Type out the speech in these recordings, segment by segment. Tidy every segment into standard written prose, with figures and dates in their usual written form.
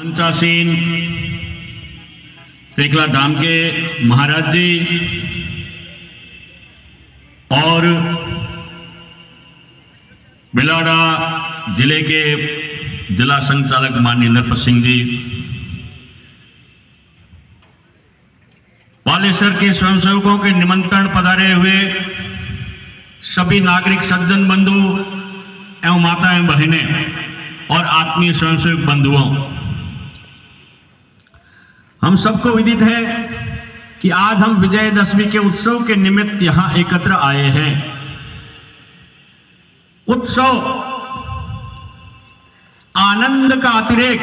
पंचासीन तेकला धाम के महाराज जी और बिलाड़ा जिले के जिला संचालक माननीय नरपत सिंह जी, बालेश्वर के स्वयंसेवकों के निमंत्रण पधारे हुए सभी नागरिक सज्जन बंधु एवं माताएं बहनें और आत्मीय स्वयंसेवक बंधुओं, हम सबको विदित है कि आज हम विजयदशमी के उत्सव के निमित्त यहां एकत्र आए हैं। उत्सव आनंद का अतिरेक,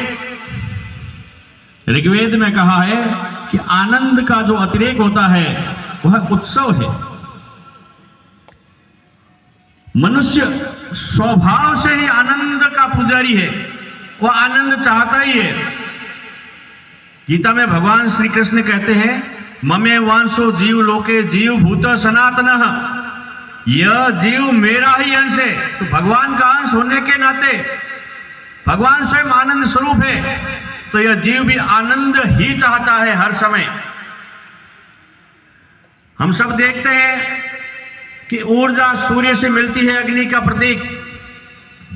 ऋग्वेद में कहा है कि आनंद का जो अतिरेक होता है वह उत्सव है। मनुष्य स्वभाव से ही आनंद का पुजारी है, वह आनंद चाहता ही है। गीता में भगवान श्री कृष्ण कहते हैं, ममे वांसो जीव लोके जीव भूत सनातनः, यह जीव मेरा ही अंश है। तो भगवान का अंश होने के नाते भगवान स्वयं आनंद स्वरूप है, तो यह जीव भी आनंद ही चाहता है हर समय। हम सब देखते हैं कि ऊर्जा सूर्य से मिलती है, अग्नि का प्रतीक।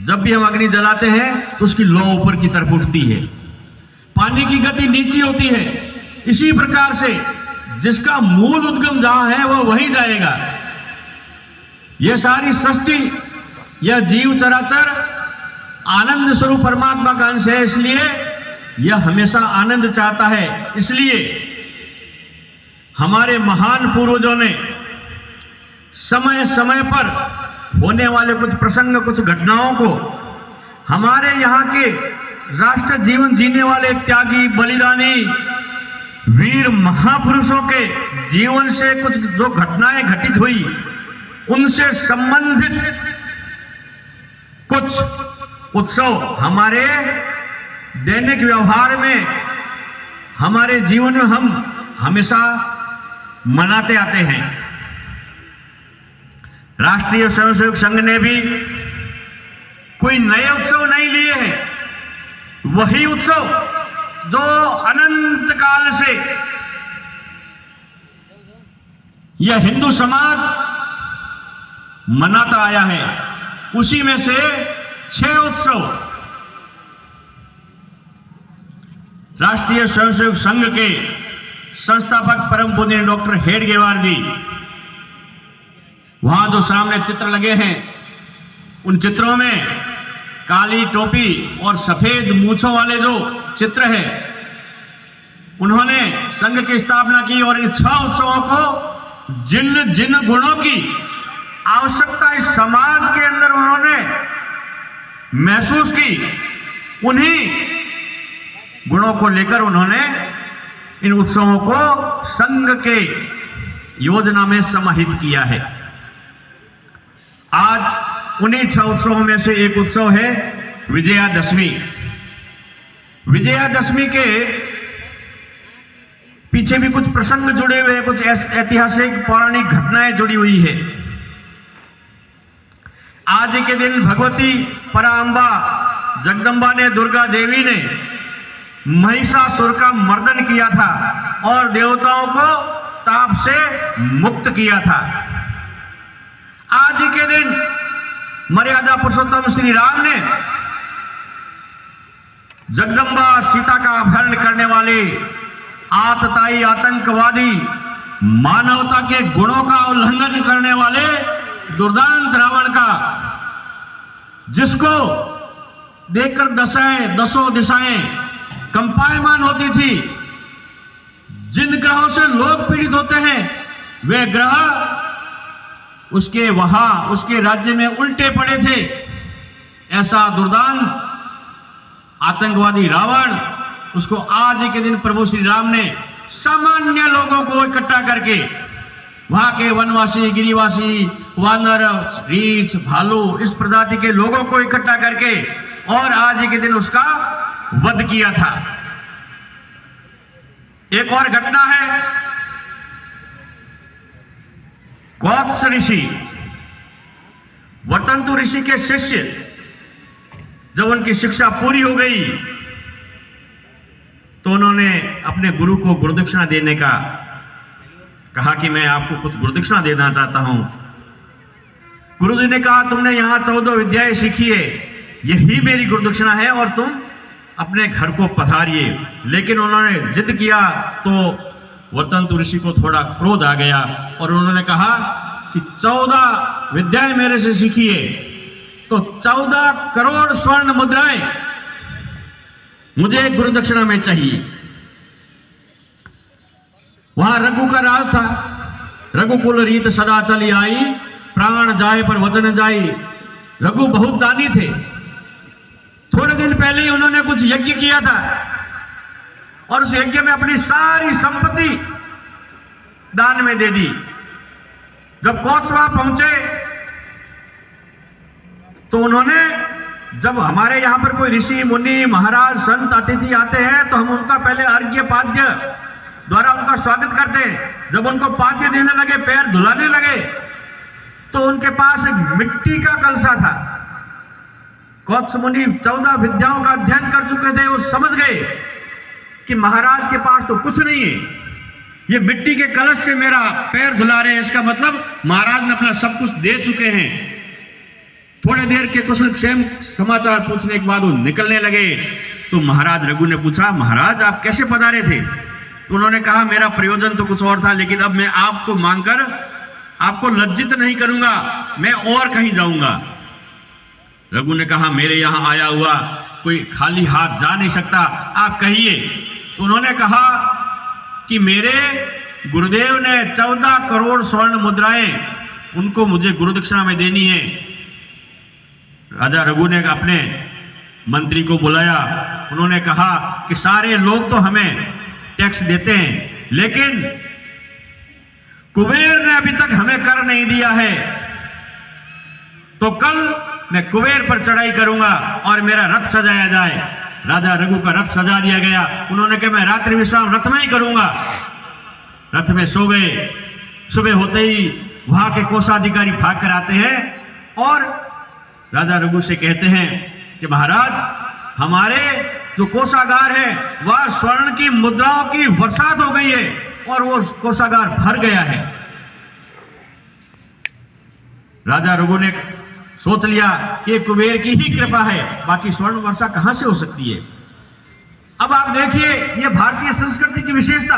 जब भी हम अग्नि जलाते हैं तो उसकी लौ ऊपर की तरफ उठती है, पानी की गति नीचे होती है। इसी प्रकार से जिसका मूल उद्गम जहां है वह वहीं जाएगा। यह सारी सृष्टि, यह जीव चराचर आनंद स्वरूप परमात्मा का अंश है, इसलिए यह हमेशा आनंद चाहता है। इसलिए हमारे महान पूर्वजों ने समय समय पर होने वाले कुछ प्रसंग, कुछ घटनाओं को हमारे यहाँ के राष्ट्र जीवन जीने वाले त्यागी, बलिदानी वीर महापुरुषों के जीवन से कुछ जो घटनाएं घटित हुई उनसे संबंधित कुछ उत्सव हमारे दैनिक व्यवहार में, हमारे जीवन में हम हमेशा मनाते आते हैं। राष्ट्रीय स्वयंसेवक संघ ने भी कोई नए उत्सव नहीं लिए हैं, वही उत्सव जो अनंत काल से यह हिंदू समाज मनाता आया है। उसी में से 6 उत्सव राष्ट्रीय स्वयंसेवक संघ के संस्थापक परम पूज्य डॉक्टर हेडगेवार जी, वहां जो सामने चित्र लगे हैं उन चित्रों में काली टोपी और सफेद मूंछों वाले जो चित्र है, उन्होंने संघ की स्थापना की और इन 6 उत्सवों को जिन जिन गुणों की आवश्यकता इस समाज के अंदर उन्होंने महसूस की, उन्हीं गुणों को लेकर उन्होंने इन उत्सवों को संघ के योजना में समाहित किया है। आज उन्हीं 6 उत्सवों में से एक उत्सव है विजयादशमी। विजयादशमी के पीछे भी कुछ प्रसंग जुड़े हुए हैं, कुछ ऐतिहासिक पौराणिक घटनाएं जुड़ी हुई है। आज के दिन भगवती परांबा जगदम्बा ने, दुर्गा देवी ने महिषासुर का मर्दन किया था और देवताओं को ताप से मुक्त किया था। आज के दिन मर्यादा पुरुषोत्तम श्री राम ने जगदम्बा सीता का अपहरण करने वाले आतताई आतंकवादी, मानवता के गुणों का उल्लंघन करने वाले दुर्दांत रावण का, जिसको देखकर दसों दिशाएं कंपायमान होती थी। जिन ग्रहों से लोग पीड़ित होते हैं वे ग्रह उसके राज्य में उल्टे पड़े थे। ऐसा दुर्दांत आतंकवादी रावण, उसको आज के दिन प्रभु श्री राम ने सामान्य लोगों को इकट्ठा करके, वहां के वनवासी, गिरिवासी, वानर, रीछ, भालू, इस प्रजाति के लोगों को इकट्ठा करके और आज के दिन उसका वध किया था। एक और घटना है, गौत्स ऋषि, वर्तंतु ऋषि के शिष्य, जब उनकी शिक्षा पूरी हो गई तो उन्होंने अपने गुरु को गुरुदक्षिणा देने का कहा कि मैं आपको कुछ गुरुदक्षिणा देना चाहता हूं। गुरुजी ने कहा तुमने यहां 14 विद्याएं सीखी है, यही मेरी गुरुदक्षिणा है और तुम अपने घर को पधारिए। लेकिन उन्होंने जिद किया तो वर्तंतु ऋषि को थोड़ा क्रोध आ गया और उन्होंने कहा कि 14 विद्याएं मेरे से सीखी है तो 14 करोड़ स्वर्ण मुद्राएं मुझे गुरुदक्षिणा में चाहिए। वहां रघु का राज था। रघुकुल रीत सदा चली आई, प्राण जाए पर वचन जाई। रघु बहुत दानी थे। थोड़े दिन पहले ही उन्होंने कुछ यज्ञ किया था और उस यज्ञ में अपनी सारी संपत्ति दान में दे दी। जब कौशवा पहुंचे तो उन्होंने, जब हमारे यहां पर कोई ऋषि मुनि महाराज संत अतिथि आते हैं तो हम उनका पहले अर्घ्य पाद्य द्वारा उनका स्वागत करते हैं। जब उनको पाद्य देने लगे, पैर धुलाने लगे, तो उनके पास एक मिट्टी का कलशा था। कौत्स मुनि 14 विद्याओं का अध्ययन कर चुके थे। वो समझ गए कि महाराज के पास तो कुछ नहीं है, ये मिट्टी के कलश से मेरा पैर धुला रहे हैं, इसका मतलब महाराज ने अपना सब कुछ दे चुके हैं। थोड़े देर के कुशल क्षेम समाचार पूछने के बाद वो निकलने लगे तो महाराज रघु ने पूछा, महाराज आप कैसे पधारे थे? तो उन्होंने कहा मेरा प्रयोजन तो कुछ और था, लेकिन अब मैं आपको मांगकर आपको लज्जित नहीं करूंगा, मैं और कहीं जाऊंगा। रघु ने कहा मेरे यहां आया हुआ कोई खाली हाथ जा नहीं सकता, आप कहिए। तो उन्होंने कहा कि मेरे गुरुदेव ने 14 करोड़ स्वर्ण मुद्राएं उनको मुझे गुरुदक्षिणा में देनी है। राजा रघु ने अपने मंत्री को बुलाया। उन्होंने कहा कि सारे लोग तो हमें टैक्स देते हैं, लेकिन कुबेर ने अभी तक हमें कर नहीं दिया है, तो कल मैं कुबेर पर चढ़ाई करूंगा और मेरा रथ सजाया जाए। राजा रघु का रथ सजा दिया गया। उन्होंने कहा मैं रात्रि विश्राम रथ में ही करूंगा। रथ में सो गए। सुबह होते ही वहां के कोषाधिकारी भाग कर आते हैं और राजा रघु से कहते हैं कि महाराज हमारे जो कोषागार है वह स्वर्ण की मुद्राओं की बरसात हो गई है और वो कोषागार भर गया है। राजा रघु ने सोच लिया कि ये कुबेर की ही कृपा है, बाकी स्वर्ण वर्षा कहां से हो सकती है। अब आप देखिए ये भारतीय संस्कृति की विशेषता।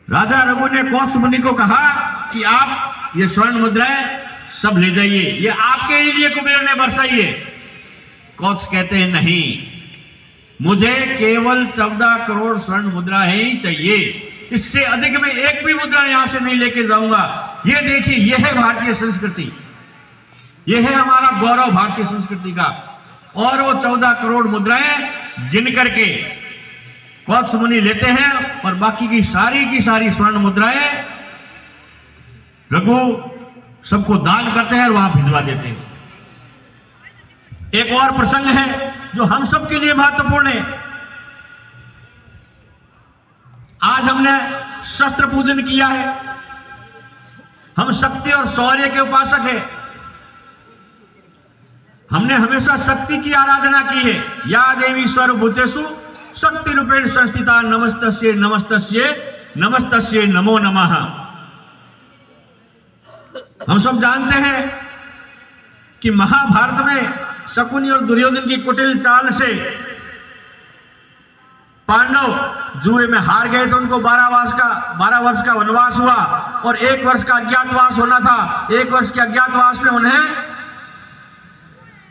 राजा रघु ने कौत्स मुनि को कहा कि आप ये स्वर्ण मुद्राएं सब ले जाइए, ये आपके ही लिए कुबेर ने बरसाई है। कौत्स कहते हैं नहीं, मुझे केवल 14 करोड़ स्वर्ण मुद्रा ही चाहिए, इससे अधिक में एक भी मुद्रा यहां से नहीं लेके जाऊंगा। ये देखिए, यह है भारतीय संस्कृति, यह है हमारा गौरव भारतीय संस्कृति का। और वो 14 करोड़ मुद्राएं गिन करके कौत्स मुनि लेते हैं और बाकी की सारी स्वर्ण मुद्राएं रघु सबको दान करते हैं और वहां भिजवा देते हैं। एक और प्रसंग है जो हम सबके लिए महत्वपूर्ण है। आज हमने शस्त्र पूजन किया है, हम शक्ति और शौर्य के उपासक हैं। हमने हमेशा शक्ति की आराधना की है। या देवी सर्वभूतेषु शक्ति रूपेण संस्थिता नमस्तस्ये नमस्तस्ये नमस्तस्ये नमो नमः। हम सब जानते हैं कि महाभारत में शकुनी और दुर्योधन की कुटिल चाल से पांडव जुए में हार गए तो उनको 12 वर्ष का वनवास हुआ और 1 वर्ष का अज्ञातवास होना था। 1 वर्ष के अज्ञातवास में उन्हें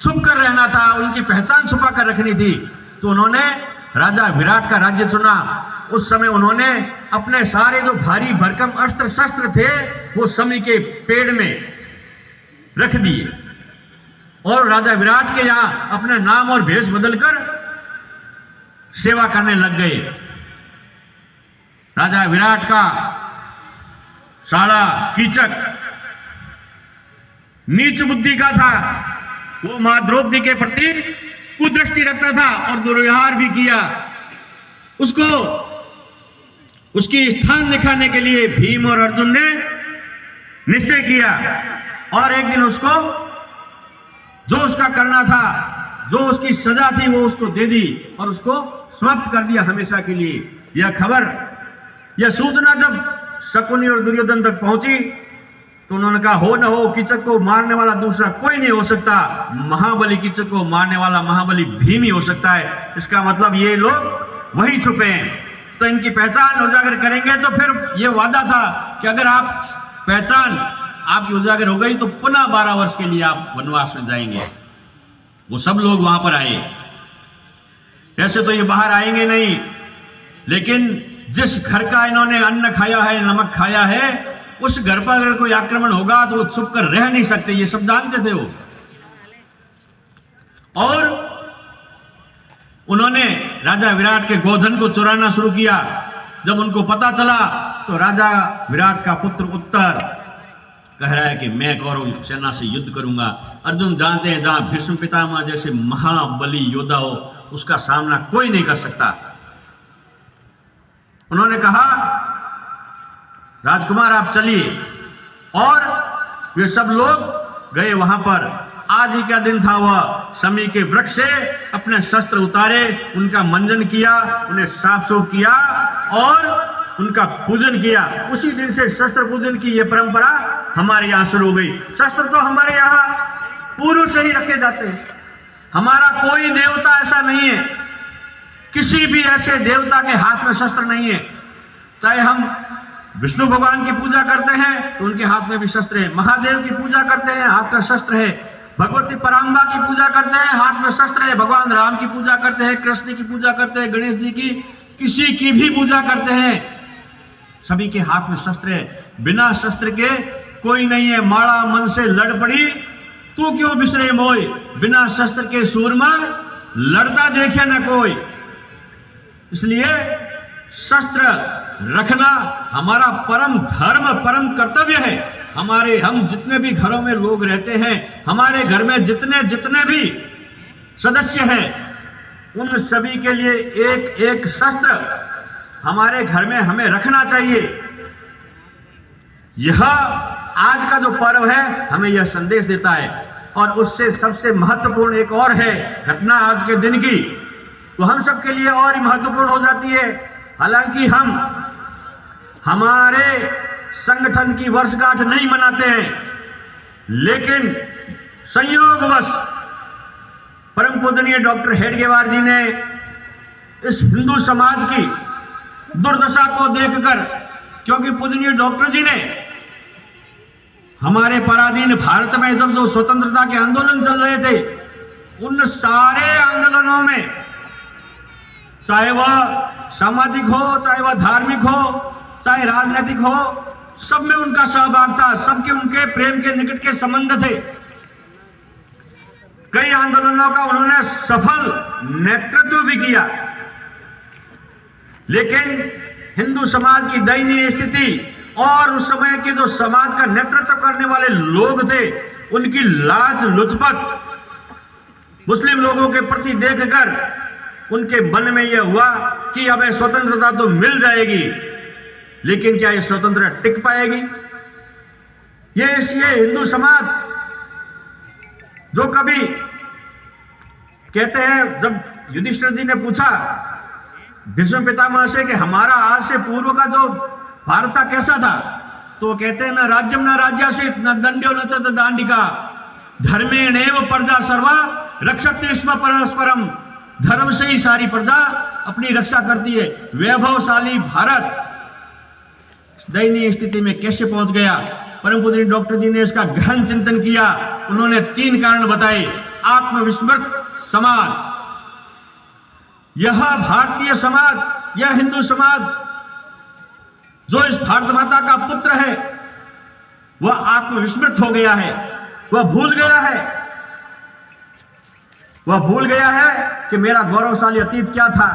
छुप कर रहना था, उनकी पहचान छुपा कर रखनी थी। तो उन्होंने राजा विराट का राज्य चुना। उस समय उन्होंने अपने सारे जो भारी भरकम अस्त्र शस्त्र थे वो समी के पेड़ में रख दिए और राजा विराट के यहां अपना नाम और भेष बदलकर सेवा करने लग गए। राजा विराट का साला कीचक नीच बुद्धि का था। वो मां द्रौपदी के प्रति कुदृष्टि रखता था और दुर्व्यवहार भी किया। उसको उसकी स्थान दिखाने के लिए भीम और अर्जुन ने निश्चय किया और एक दिन उसको जो उसका करना था जो उसकी सजा थी वो उसको दे दी और उसको समाप्त कर दिया हमेशा के लिए। यह खबर, यह सूचना जब शकुनी और दुर्योधन तक पहुंची तो उन्होंने कहा, हो न हो, कीचक को मारने वाला दूसरा कोई नहीं हो सकता, महाबली कीचक को मारने वाला महाबली भीम ही हो सकता है। इसका मतलब ये लोग वही छुपे हैं। तो इनकी पहचान उजागर करेंगे। तो फिर ये वादा था कि अगर आप पहचान आपकी उजागर हो गई तो पुनः 12 वर्ष के लिए आप वनवास में जाएंगे। वो सब लोग वहां पर आए। ऐसे तो ये बाहर आएंगे नहीं, लेकिन जिस घर का इन्होंने अन्न खाया है, नमक खाया है, उस घर पर अगर कोई आक्रमण होगा तो वो छुप कर रह नहीं सकते, ये सब जानते थे वो। और उन्होंने राजा विराट के गोधन को चुराना शुरू किया। जब उनको पता चला तो राजा विराट का पुत्र उत्तर कह रहा है कि मैं कौरव सेना से युद्ध करूंगा। अर्जुन जानते हैं जहां भीष्म पितामह जैसे महाबली योद्धा हो उसका सामना कोई नहीं कर सकता। उन्होंने कहा, राजकुमार आप चलिए। और वे सब लोग गए वहां पर। आज ही का दिन था, वह समी के वृक्ष से अपने शस्त्र उतारे, उनका मंजन किया, उन्हें साफ सूफ किया और उनका पूजन किया। उसी दिन से शस्त्र पूजन की यह परंपरा हमारे यहां शुरू हो गई। शस्त्र तो हमारे यहां पूर्व से ही रखे जाते हैं। हमारा कोई देवता ऐसा नहीं है, किसी भी ऐसे देवता के हाथ में शस्त्र नहीं है। चाहे हम विष्णु भगवान की पूजा करते हैं तो उनके हाथ में भी शस्त्र है, महादेव की पूजा करते हैं हाथ में शस्त्र है, भगवती पराम्बा की पूजा करते हैं हाथ में शस्त्र है, भगवान राम की पूजा करते हैं, कृष्ण की पूजा करते हैं, गणेश जी की, किसी की भी पूजा करते हैं, सभी के हाथ में शस्त्र है। बिना शस्त्र के कोई नहीं है। माड़ा मन से लड़ पड़ी तू क्यों बिसरे मोय, बिना शस्त्र के सूरमा लड़ता देखे न कोई। इसलिए शस्त्र रखना हमारा परम धर्म, परम कर्तव्य है। हम जितने भी घरों में लोग रहते हैं, हमारे घर में जितने भी सदस्य हैं, उन सभी के लिए एक एक शस्त्र हमारे घर में हमें रखना चाहिए। यह आज का जो पर्व है हमें यह संदेश देता है। और उससे सबसे महत्वपूर्ण एक और है घटना आज के दिन की, तो हम सबके लिए और ही महत्वपूर्ण हो जाती है। हालांकि हम हमारे संगठन की वर्षगांठ नहीं मनाते हैं, लेकिन संयोगवश परम पूजनीय डॉक्टर हेडगेवार जी ने इस हिंदू समाज की दुर्दशा को देखकर, क्योंकि पूजनीय डॉक्टर जी ने हमारे पराधीन भारत में जब जो स्वतंत्रता के आंदोलन चल रहे थे, उन सारे आंदोलनों में, चाहे वह सामाजिक हो, चाहे वह धार्मिक हो, चाहे राजनीतिक हो, सब में उनका सहभाग था। सबके उनके प्रेम के निकट के संबंध थे। कई आंदोलनों का उन्होंने सफल नेतृत्व भी किया। लेकिन हिंदू समाज की दयनीय स्थिति और उस समय के जो समाज का नेतृत्व करने वाले लोग थे, उनकी लाज लुचपत मुस्लिम लोगों के प्रति देखकर उनके मन में यह हुआ कि हमें स्वतंत्रता तो मिल जाएगी, लेकिन क्या यह स्वतंत्रता टिक पाएगी? ये हिंदू समाज जो कभी कहते हैं, जब युधिष्ठिर जी ने पूछा भीष्म पितामह से कि हमारा आज से पूर्व का जो भारत था कैसा था, तो कहते हैं, न राज्यम न राज्यासित न दंड्यो न च दांडिका धर्मेणैव प्रजा सर्वा रक्षते स्म परस्परम। धर्म से ही सारी प्रजा अपनी रक्षा करती है। वैभवशाली भारत दयनीय स्थिति में कैसे पहुंच गया? परम पूज्य डॉक्टर जी ने इसका गहन चिंतन किया। उन्होंने 3 कारण बताए। आत्मविस्मृत समाज, यह भारतीय समाज, यह हिंदू समाज जो इस भारत माता का पुत्र है, वह आत्मविस्मृत हो गया है। वह भूल गया है कि मेरा गौरवशाली अतीत क्या था,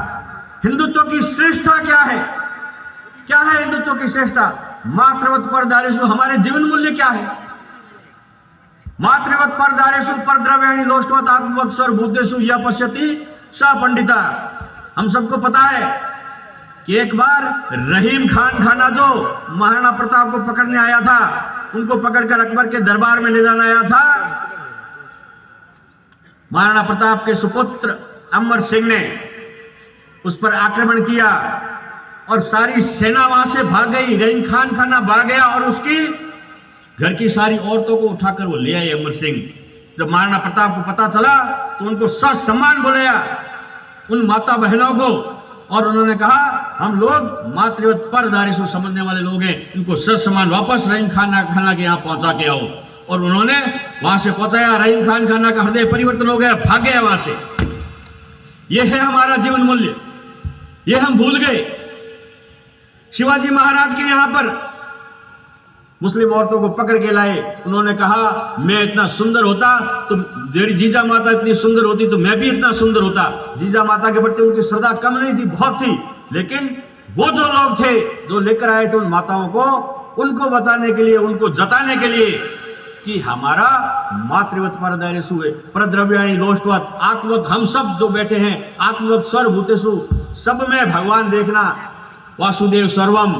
हिंदुत्व की श्रेष्ठता क्या है। क्या है हिंदुत्व की श्रेष्ठता? मातृवत परदारेषु, हमारे जीवन मूल्य क्या है? मातृवत परदारेषु परद्रव्याणि लोष्टवत आत्मवत सर्वभूतेषु यः पश्यति स पंडिता। हम सबको पता है कि एक बार रहीम खान खाना जो महाराणा प्रताप को पकड़ने आया था, उनको पकड़कर अकबर के दरबार में ले जाना आया था, महाराणा प्रताप के सुपुत्र अमर सिंह ने उस पर आक्रमण किया और सारी सेना वहां से भाग गई। रहीम खान खाना भाग गया और उसकी घर की सारी औरतों को उठाकर वो ले आए अमर सिंह। जब महाराणा प्रताप को पता चला तो उनको ससम्मान बुलाया, उन माता बहनों को, और उन्होंने कहा हम लोग मातृवत परदारिशु समझने वाले लोग हैं, इनको ससम्मान वापस रहीम खाना के यहाँ पहुंचा के आओ। और उन्होंने वहां से पहुंचाया। रहीम खाना का हृदय परिवर्तन हो गया, भाग गया वहां से। यह है हमारा जीवन मूल्य, यह हम भूल गए। शिवाजी महाराज के यहां पर मुस्लिम औरतों को पकड़ के लाए। उन्होंने कहा मैं इतना सुंदर होता तो मेरी जीजा माता इतनी सुंदर होती तो मैं भी इतना सुंदर होता। जीजा माता के प्रति उनकी श्रद्धा कम नहीं थी, बहुत थी, लेकिन वो जो लोग थे जो लेकर आए थे उन माताओं को, उनको बताने के लिए, उनको जताने के लिए कि हमारा मातृवत परदारिषु है, परद्रव्याणि लोष्टवत आत्मवत, हम सब जो बैठे हैं आत्मवत सर्वभूतेषु, सब में भगवान देखना, वासुदेव सर्वम,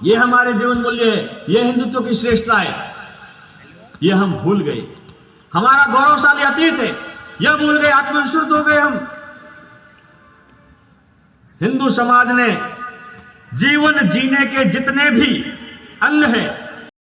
ये हमारे जीवन मूल्य है, ये हिंदुत्व की श्रेष्ठता है। ये हम भूल गए। हमारा गौरवशाली अतीत है, यह भूल गए, आत्मविस्मृत हो गए हम। हिंदू समाज ने जीवन जीने के जितने भी अंग हैं